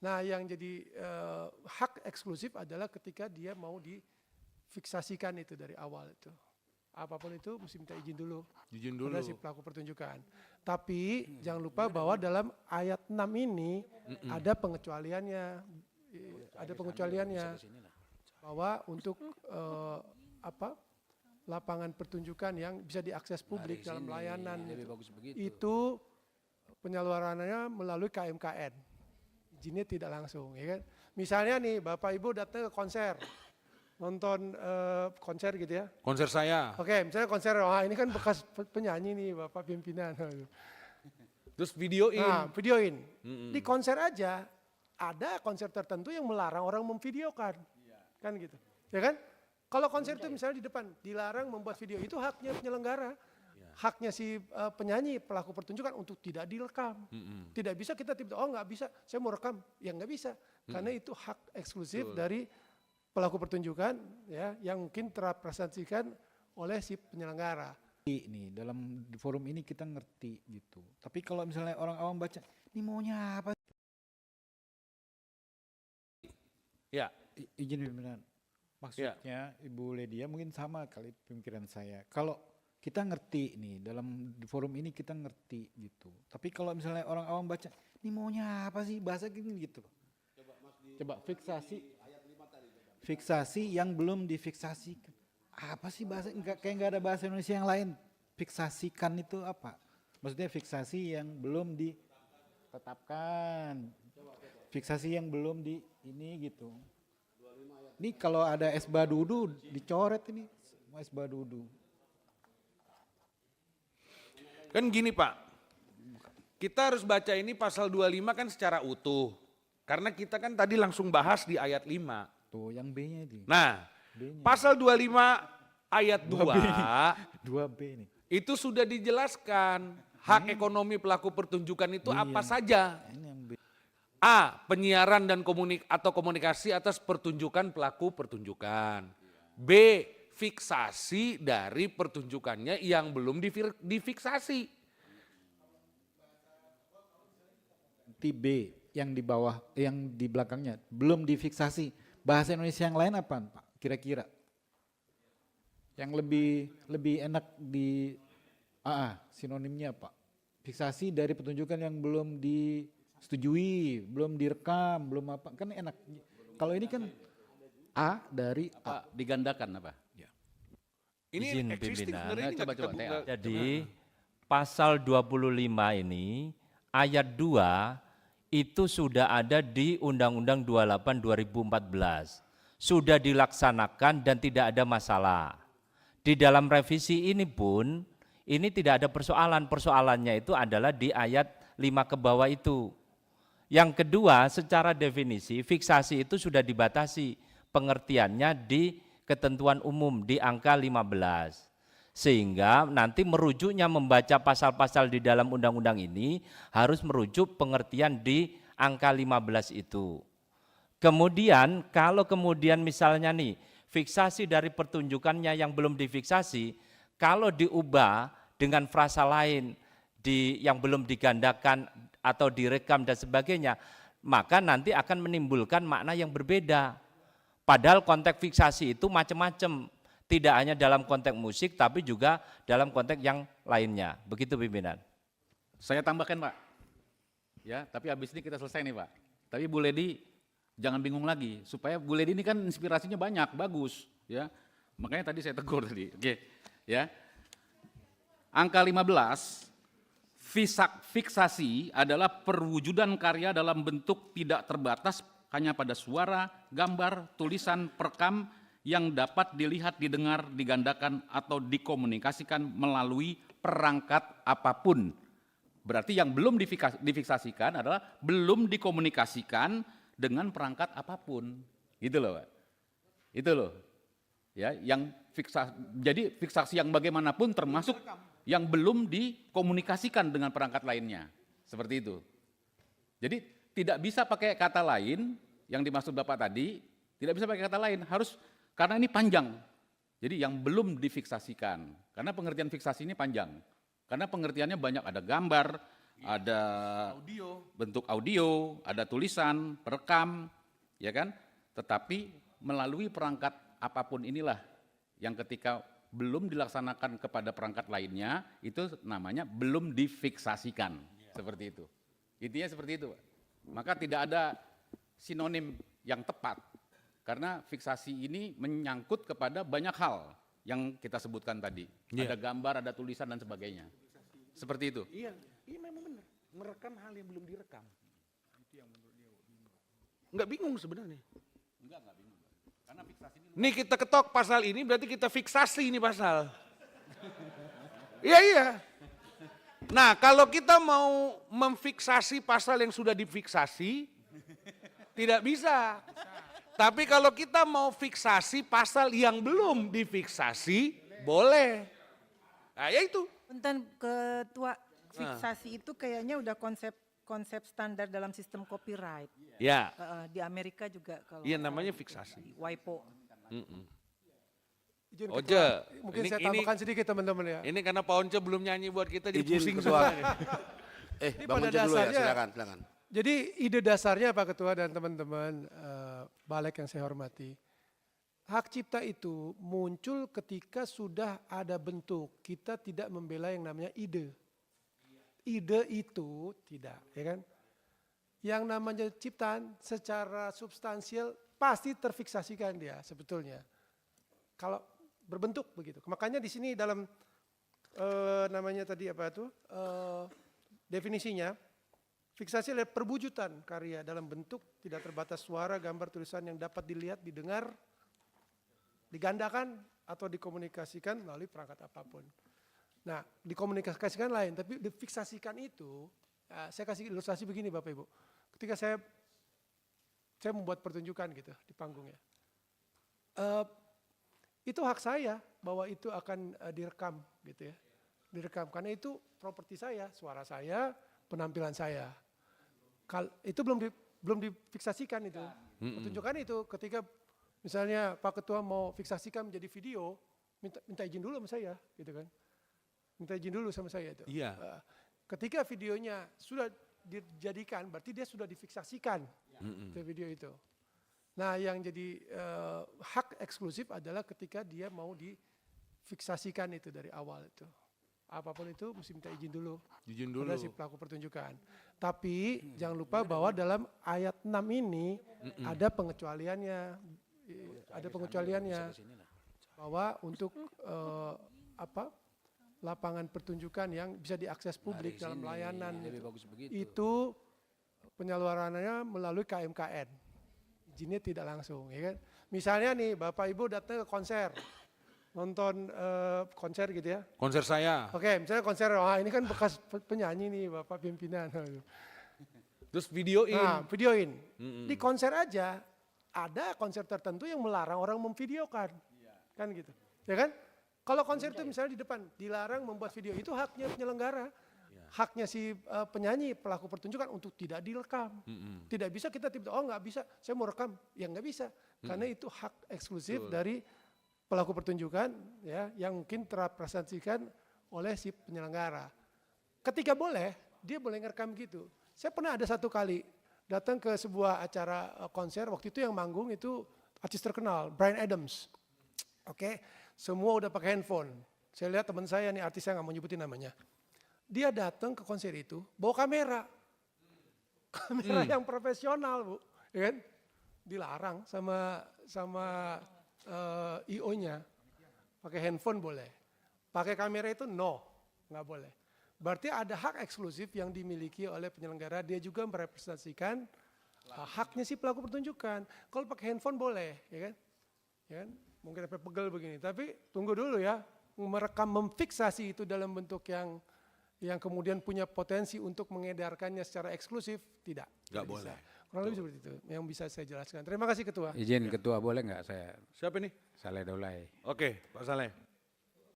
Nah, yang jadi hak eksklusif adalah ketika dia mau difiksasikan itu dari awal itu. Apapun itu mesti minta izin dulu. Izin dulu. Pada si pelaku pertunjukan. Tapi jangan lupa bahwa dalam ayat 6 ini ada pengecualiannya. Ada pengecualiannya bahwa untuk lapangan pertunjukan yang bisa diakses publik dalam layanan itu penyalurannya melalui KMKN. Izinnya tidak langsung, ya kan? Misalnya nih Bapak Ibu datang ke konser, nonton konser gitu ya. Konser saya. Oke, misalnya konser, wah ini kan bekas penyanyi nih Bapak pimpinan. Terus videoin. Nah, videoin. Di konser aja ada konser tertentu yang melarang orang memvideokan. Kan gitu. Ya kan? Kalau konser itu misalnya di depan dilarang membuat video, itu haknya penyelenggara. Haknya si penyanyi, pelaku pertunjukan untuk tidak direkam. Tidak bisa kita tiba-tiba, oh nggak bisa, saya mau rekam. Ya nggak bisa. Karena itu hak eksklusif dari pelaku pertunjukan ya yang mungkin terrepresentasikan oleh si penyelenggara. Nih dalam forum ini kita ngerti gitu. Tapi kalau misalnya orang awam baca, ini maunya apa? Ya. Izin pimpinan. Maksudnya Ibu Ledia mungkin sama kali pemikiran saya. Kalau kita ngerti nih dalam forum ini kita ngerti gitu. Tapi kalau misalnya orang awam baca, ini maunya apa sih bahasa gini gitu. Coba fiksasi yang belum difiksasikan. Apa sih bahasa, kayak nggak ada bahasa Indonesia yang lain. Fiksasikan itu apa? Maksudnya fiksasi yang belum ditetapkan. Fiksasi yang belum di ini gitu. Ini kalau ada es badudu dicoret ini, es badudu. Kan gini Pak, kita harus baca ini pasal 25 kan secara utuh. Karena kita kan tadi langsung bahas di ayat 5. Tuh yang B-nya ini. Nah, B-nya. pasal 25 ayat 2 2B nih. itu sudah dijelaskan hak ekonomi pelaku pertunjukan itu apa saja. Ini yang B. A. Penyiaran dan komunikasi atas pertunjukan pelaku pertunjukan. B. Fiksasi dari pertunjukannya yang belum difiksasi. B yang di bawah, yang di belakangnya belum difiksasi. Bahasa Indonesia yang lain apa Pak? Kira-kira? Yang lebih enak di sinonimnya Pak. Fiksasi dari pertunjukan yang belum disetujui, belum direkam, belum apa, kan enak. Kalau ini kan A dari A. Digandakan apa? Ya. Ini Izin existing pimpinan. sebenarnya ini Coba, nggak kita coba, buka. Jadi pasal 25 ini ayat 2 itu sudah ada di Undang-Undang 28 2014. Sudah dilaksanakan dan tidak ada masalah. Di dalam revisi ini pun ini tidak ada persoalan. Persoalannya itu adalah di ayat 5 ke bawah itu. Yang kedua, secara definisi fiksasi itu sudah dibatasi pengertiannya di ketentuan umum di angka 15. Sehingga nanti merujuknya membaca pasal-pasal di dalam undang-undang ini harus merujuk pengertian di angka 15 itu. Kemudian kalau kemudian misalnya nih fiksasi dari pertunjukannya yang belum difiksasi, kalau diubah dengan frasa lain yang belum digandakan atau direkam dan sebagainya, maka nanti akan menimbulkan makna yang berbeda. Padahal konteks fiksasi itu macam-macam. Tidak hanya dalam konteks musik, tapi juga dalam konteks yang lainnya. Begitu pimpinan. Saya tambahkan Pak. Ya, tapi habis ini kita selesai nih Pak. Tapi Bu Ledi jangan bingung lagi, supaya Bu Ledi ini kan inspirasinya banyak, bagus. Ya, makanya tadi saya tegur tadi. Oke, ya. Angka 15, fiksasi adalah perwujudan karya dalam bentuk tidak terbatas hanya pada suara, gambar, tulisan, perekam, yang dapat dilihat, didengar, digandakan, atau dikomunikasikan melalui perangkat apapun. Berarti yang belum difiksasikan adalah belum dikomunikasikan dengan perangkat apapun. Gitu loh Pak. Itu loh. Ya, yang jadi fiksasi yang bagaimanapun termasuk yang belum dikomunikasikan dengan perangkat lainnya. Seperti itu. Jadi tidak bisa pakai kata lain yang dimaksud Bapak tadi, tidak bisa pakai kata lain, harus karena ini panjang, jadi yang belum difiksasikan, karena pengertian fiksasi ini panjang, karena pengertiannya banyak, ada gambar, ada bentuk audio, ada tulisan, perekam, ya kan? Tetapi melalui perangkat apapun inilah yang ketika belum dilaksanakan kepada perangkat lainnya, itu namanya belum difiksasikan, seperti itu. Intinya seperti itu, Pak. Maka tidak ada sinonim yang tepat, karena fiksasi ini menyangkut kepada banyak hal yang kita sebutkan tadi. Ada gambar, ada tulisan dan sebagainya. Seperti itu. Iya, memang benar. Merekam hal yang belum direkam. Enggak bingung sebenarnya. Enggak bingung. Karena fiksasi ini Nih kita ketok pasal ini berarti kita fiksasi ini pasal. Iya. Nah kalau kita mau memfiksasi pasal yang sudah difiksasi, tidak bisa. Tapi kalau kita mau fiksasi pasal yang belum difiksasi, boleh. Nah ya itu. Punten Ketua, fiksasi itu kayaknya udah konsep standar dalam sistem copyright. Ya, Di Amerika juga kalau iya namanya fiksasi. WIPO. Izin Oje, Ketua, mungkin saya tambahkan sedikit teman-teman ya. Ini karena Pak Once belum nyanyi buat kita jadi Izin pusing Ketua. semua. Ini Bang pada Once dulu ya, dasarnya- silakan. Jadi ide dasarnya Pak Ketua dan teman-teman Balik yang saya hormati, hak cipta itu muncul ketika sudah ada bentuk. Kita tidak membela yang namanya ide. Ide itu tidak, ya kan? Yang namanya ciptaan secara substansial pasti terfiksasikan dia sebetulnya. Kalau berbentuk begitu. Makanya di sini dalam namanya tadi apa itu definisinya, fiksasi adalah perwujudan karya dalam bentuk tidak terbatas suara, gambar, tulisan yang dapat dilihat, didengar, digandakan atau dikomunikasikan melalui perangkat apapun. Nah, dikomunikasikan lain, tapi difiksasikan itu, saya kasih ilustrasi begini Bapak Ibu. Ketika saya membuat pertunjukan gitu di panggung ya, itu hak saya bahwa itu akan direkam gitu ya, direkam karena itu properti saya, suara saya, penampilan saya. Itu belum difiksasikan itu, pertunjukan itu ketika misalnya Pak Ketua mau fiksasikan menjadi video, minta izin dulu sama saya, gitu kan? Minta izin dulu sama saya itu. Iya. Ketika videonya sudah dijadikan, berarti dia sudah difiksasikan ke video itu. Nah, yang jadi hak eksklusif adalah ketika dia mau difiksasikan itu dari awal itu. Apapun itu mesti minta izin dulu. Izin dulu. Pada si pelaku pertunjukan. Tapi jangan lupa bahwa dalam ayat 6 ini ada pengecualiannya. Ada pengecualiannya. Bahwa untuk lapangan pertunjukan yang bisa diakses publik dalam layanan itu penyalurannya melalui KMKN. Izinnya tidak langsung, ya kan? Misalnya nih Bapak Ibu datang ke konser, nonton konser gitu ya. Konser saya. Oke, misalnya konser, ini kan bekas penyanyi nih Bapak pimpinan. Terus videoin. Nah, videoin. Di konser aja ada konser tertentu yang melarang orang memvideokan. Kan gitu. Ya kan? Kalau konser itu misalnya di depan dilarang membuat video, itu haknya penyelenggara. Haknya si penyanyi, pelaku pertunjukan untuk tidak direkam. Tidak bisa kita tiba-tiba, oh nggak bisa, saya mau rekam. Ya nggak bisa. Karena itu hak eksklusif dari pelaku pertunjukan ya, yang mungkin terrepresentasikan oleh si penyelenggara. Ketika boleh, dia boleh ngerekam gitu. Saya pernah ada satu kali datang ke sebuah acara konser, waktu itu yang manggung itu artis terkenal, Bryan Adams. Oke, semua udah pakai handphone. Saya lihat teman saya nih, artis saya nggak mau nyebutin namanya. Dia datang ke konser itu bawa kamera. Kamera yang profesional, Bu. Ya kan? Dilarang sama IO-nya. Pakai handphone boleh. Pakai kamera itu nggak boleh. Berarti ada hak eksklusif yang dimiliki oleh penyelenggara, dia juga merepresentasikan haknya si pelaku pertunjukan. Kalau pakai handphone boleh, ya kan? Ya kan? Mungkin sampai pegel begini, tapi tunggu dulu ya, merekam, memfiksasi itu dalam bentuk yang kemudian punya potensi untuk mengedarkannya secara eksklusif, tidak. Nggak Tidak boleh. bisa. Kurang lebih seperti itu yang bisa saya jelaskan. Terima kasih Ketua. Izin Ketua boleh nggak saya Siapa nih? Saleh Daulay. Oke, Pak Saleh.